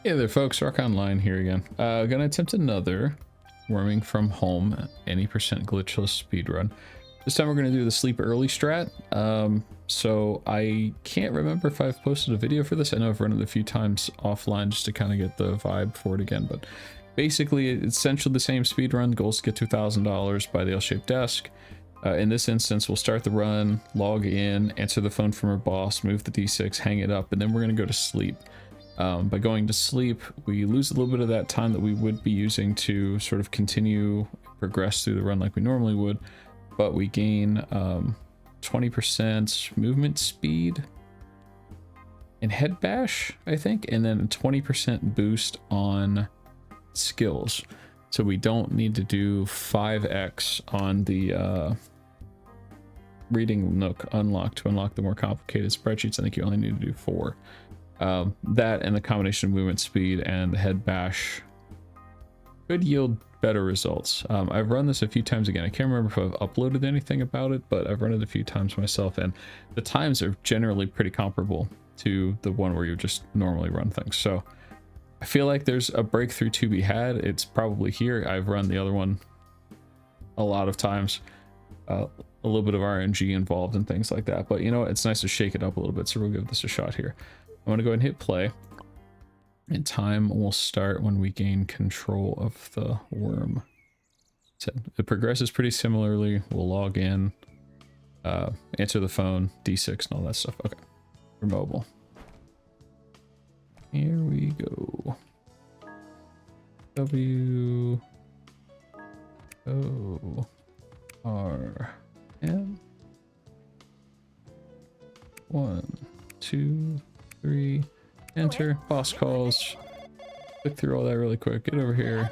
Hey there folks, Rock Online here again. Gonna attempt another worming from home, any percent glitchless speedrun. This time we're gonna do the sleep early strat. So I can't remember if I've posted a video for this. I know I've run it a few times offline just to kind of get the vibe for it again, but basically it's essentially the same speedrun. Goals to get to $1,000 by the L-shaped desk. In this instance, we'll start the run, log in, answer the phone from our boss, move the D6, hang it up, and then we're gonna go to sleep. By going to sleep, we lose a little bit of that time that we would be using to sort of progress through the run like we normally would, but we gain 20% movement speed and head bash, I think, and then a 20% boost on skills. So we don't need to do 5x on the reading nook unlock to unlock the more complicated spreadsheets. I think you only need to do 4. That and the combination of movement speed and the head bash could yield better results. I've run this a few times again. I can't remember if I've uploaded anything about it, but I've run it a few times myself, and the times are generally pretty comparable to the one where you just normally run things. So I feel like there's a breakthrough to be had. It's probably here. I've run the other one a lot of times. A little bit of RNG involved and things like that, but you know, it's nice to shake it up a little bit, so we'll give this a shot here. I'm going to go ahead and hit play, and time will start when we gain control of the worm. So it progresses pretty similarly. We'll log in, answer the phone, D6 and all that stuff. Okay, we're mobile. Here we go. W O R M 1 2 3, enter, boss calls, click through all that really quick, get over here,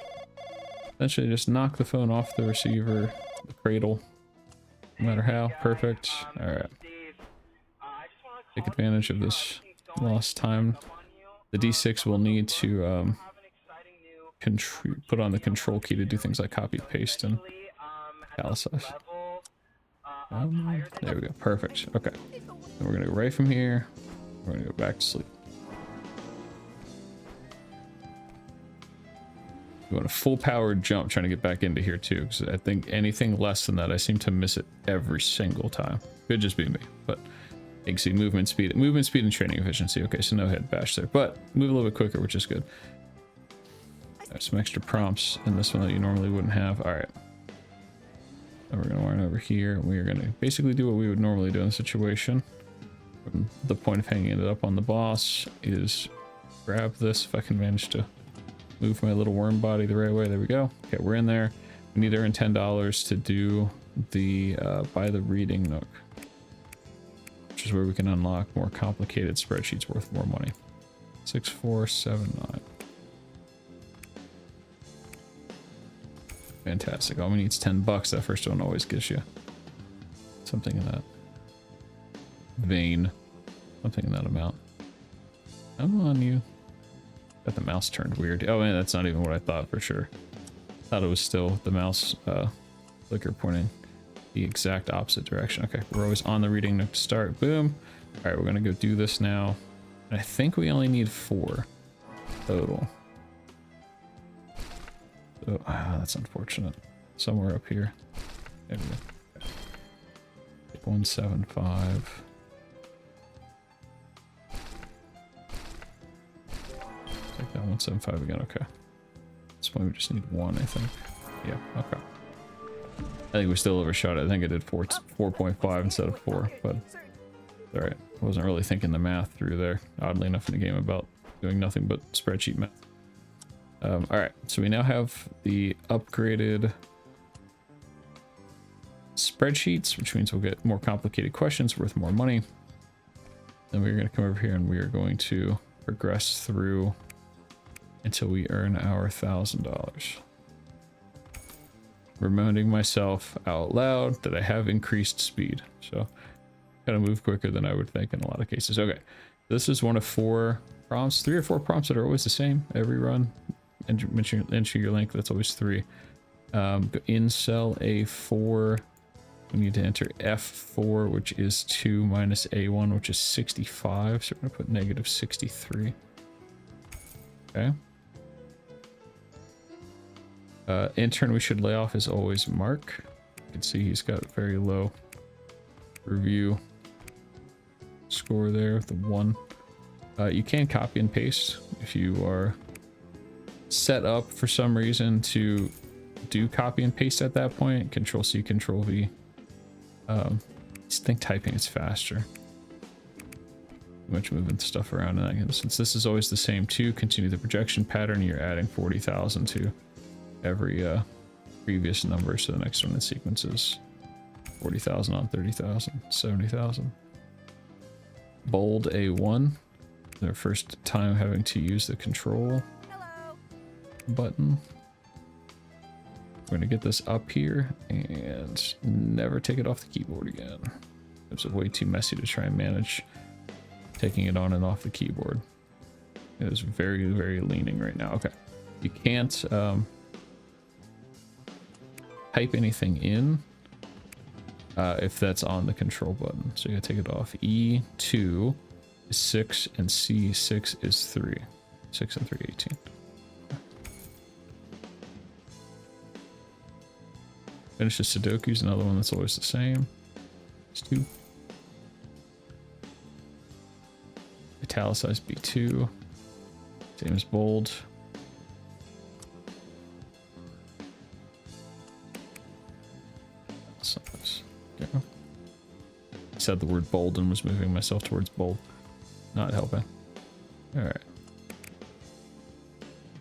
essentially just knock the phone off the receiver, the cradle, no matter how. Perfect. All right, take advantage of this lost time. The D6 will need to put on the control key to do things like copy, paste, and italicize. There we go, perfect. Okay, then we're gonna go right from here. We're gonna go back to sleep. We want a full powered jump trying to get back into here too, because I think anything less than that, I seem to miss it every single time. Could just be me, but you can see movement speed and training efficiency. Okay, so no head bash there, but move a little bit quicker, which is good. There's some extra prompts in this one that you normally wouldn't have. All right. Then we're gonna run over here. We are gonna basically do what we would normally do in the situation. The point of hanging it up on the boss is grab this. If I can manage to move my little worm body the right way. There we go. Okay, we're in there. We need to earn $10 to do the buy the reading nook, which is where we can unlock more complicated spreadsheets worth more money. 6479. Fantastic. All we need is $10. That first one always gives you something in that vein, something in that amount. Come on, you. Got the mouse turned weird. Oh man, that's not even what I thought for sure. Thought it was still the mouse clicker pointing the exact opposite direction. Okay, we're always on the reading nook to start. Boom. All right, we're gonna go do this now. And I think we only need 4 total. So that's unfortunate. Somewhere up here. There we go. Okay. 175. Take that 175 again. Okay. At this point we just need 1, I think. Yeah. Okay. I think we still overshot it. I think I did 4.5 instead of 4, but all right. I wasn't really thinking the math through there. Oddly enough, in the game about doing nothing but spreadsheet math. All right. So we now have the upgraded spreadsheets, which means we'll get more complicated questions worth more money. Then we're going to come over here and we are going to progress through until we earn our $1,000. Reminding myself out loud that I have increased speed, so gotta move quicker than I would think in a lot of cases. Okay, this is one of 4 prompts, 3 or 4 prompts that are always the same every run. Enter your link, that's always 3. In cell A4, we need to enter F4, which is 2 minus A1, which is 65. So we're gonna put -63. Okay. Intern we should lay off is always Mark. You can see he's got a very low review score there with the 1. You can copy and paste if you are set up for some reason to do copy and paste at that point. Control C, Control V. I think typing is faster. Too much moving stuff around, and since this is always the same too, continue the projection pattern. You're adding 40,000 to every previous number, so the next one in sequence is 40,000 on 30,000, 70,000. Bold A1, their first time having to use the control button. We're gonna get this up here and never take it off the keyboard again. It's way too messy to try and manage taking it on and off the keyboard. It is very, very leaning right now. Okay, you can't type anything in if that's on the control button, so you gotta take it off. E2 is 6 and C6 is 3. 6 and 3, 18. Finish the Sudoku's another one that's always the same. It's 2. Italicize B2. Same as bold. Yeah. I said the word bold and was moving myself towards bold. Not helping. Alright.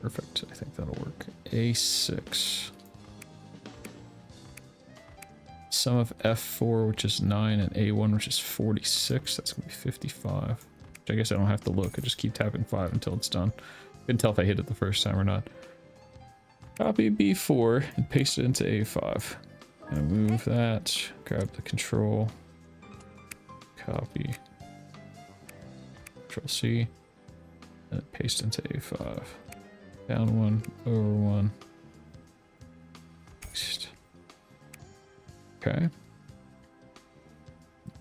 Perfect. I think that'll work. A6. Sum of F4, which is 9, and A1, which is 46. That's going to be 55. Which I guess I don't have to look. I just keep tapping 5 until it's done. Couldn't tell if I hit it the first time or not. Copy B4 and paste it into A5. And move that. Grab the control. Copy. Control C. And paste into A5. Down 1, over 1. Paste. Okay.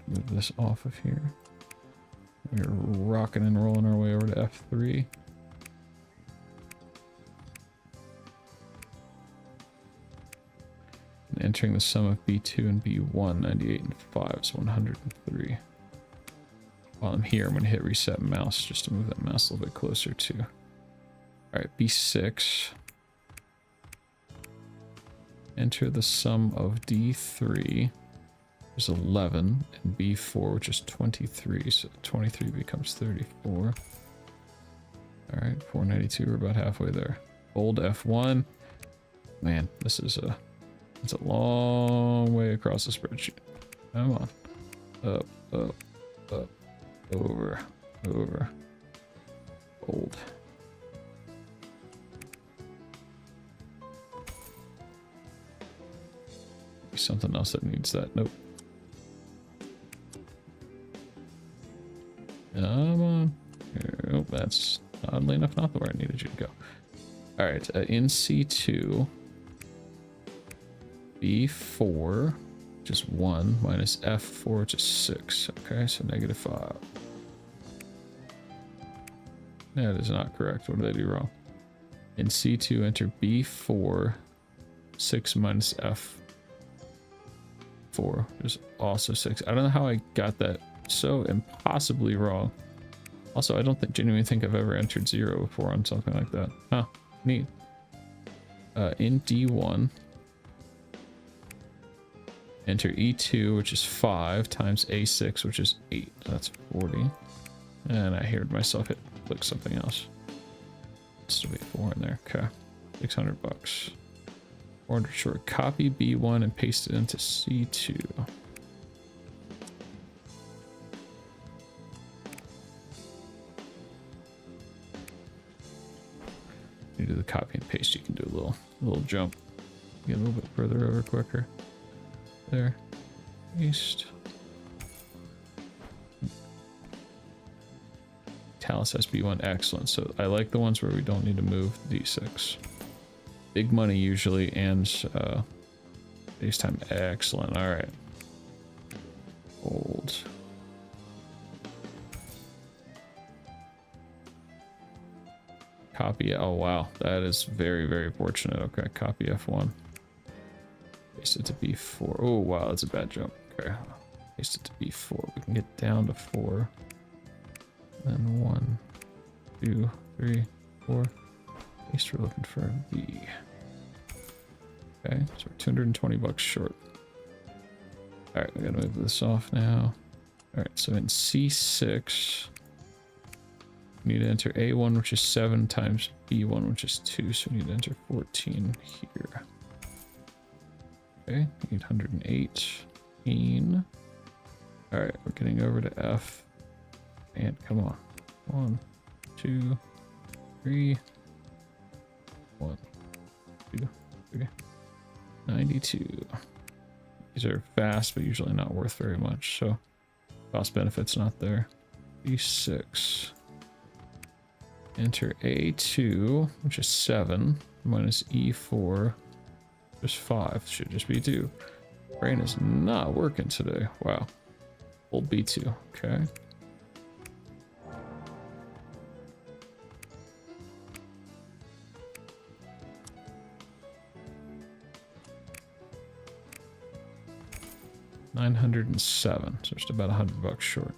Move this off of here. We're rocking and rolling our way over to F3. And entering the sum of B2 and B1, 98 and 5 is 103. While I'm here, I'm going to hit reset mouse just to move that mouse a little bit closer to. Alright, B6. Enter the sum of D3, which is 11, and B4, which is 23, so 23 becomes 34. Alright, 492, we're about halfway there. Bold F1. Man, this is it's a long way across the spreadsheet. Come on. Up, up, up, over, over. Bold. Something else that needs that. Nope. Come on. Nope, that's oddly enough not the where I needed you to go. Alright, in C2, B4, which is 1, minus F4, which is 6. Okay, so -5. That is not correct. What did I do wrong? In C2, enter B4, 6 minus F4. 4 is also 6. I don't know how I got that so impossibly wrong. Also, I don't genuinely think I've ever entered 0 before on something like that. Huh, neat. In D1, enter E2, which is 5, times A6, which is 8. That's 40. And I heard myself click something else. Still be 4 in there. Okay, 600 bucks. 400 short. Copy B1 and paste it into C2. You do the copy and paste, you can do a little jump. Get a little bit further over quicker. There. Paste. Italicize B1. Excellent. So I like the ones where we don't need to move D6. Big money usually, and base time. Excellent. All right. Bold. Copy. Oh, wow. That is very, very fortunate. Okay, copy F1. Paste it to B4. Oh, wow, that's a bad jump. Okay, paste it to B4. We can get down to 4. Then 1, 2, 3, 4. Paste, we're looking for B. Okay, so we're 220 bucks short. Alright, I gotta move this off now. Alright, so in C6, we need to enter A1, which is 7 times B1, which is 2, so we need to enter 14 here. Okay, 818. Alright, we're getting over to F. And come on. 1, 2, 3. 1, 2, 3. 92. These are fast, but usually not worth very much, so cost benefit's not there. E6. Enter A2, which is 7, minus E4, which is 5. Should just be 2. Brain is not working today. Wow. Hold B2. Okay. $907, so just about $100 short.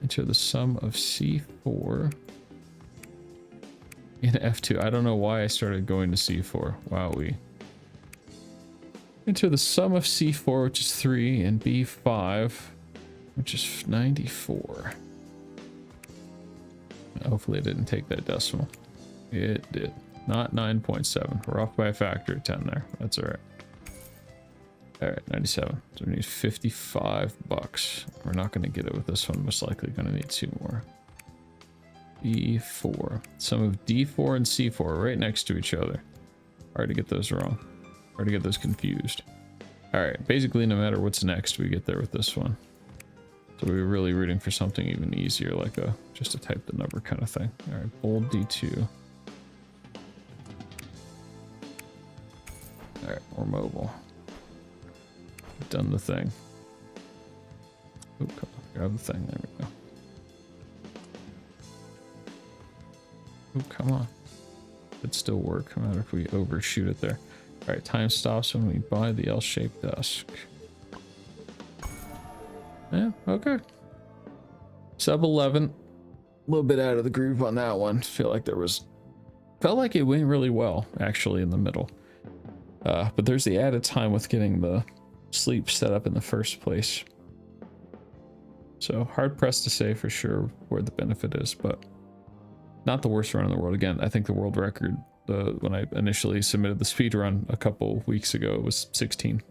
Enter the sum of C4 in F2. I don't know why I started going to C4. Wowee. Enter the sum of C4, which is 3, and B5, which is 94. Hopefully it didn't take that decimal. It did. Not 9.7. We're off by a factor of 10 there. That's alright. Alright, 97. So we need 55 bucks. We're not going to get it with this one. Most likely going to need 2 more. D4. Sum of D4 and C4 are right next to each other. Hard to get those wrong. Hard to get those confused. Alright, basically no matter what's next, we get there with this one. So we were really rooting for something even easier, like a just to type the number kind of thing. Alright, bold D2. Alright, more mobile. Done the thing. Ooh, come on, grab the thing. There we go. Ooh, come on. It'd still work, no matter if we overshoot it there. Alright, time stops when we buy the L-shaped desk. Yeah, okay. Sub 11. A little bit out of the groove on that one. Felt like it went really well, actually, in the middle. But there's the added time with getting the sleep set up in the first place. So hard pressed to say for sure where the benefit is, but not the worst run in the world. Again, I think the world record, when I initially submitted the speed run a couple weeks ago, it was 16.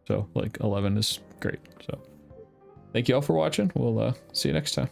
So like 11 is great. So thank you all for watching. We'll see you next time.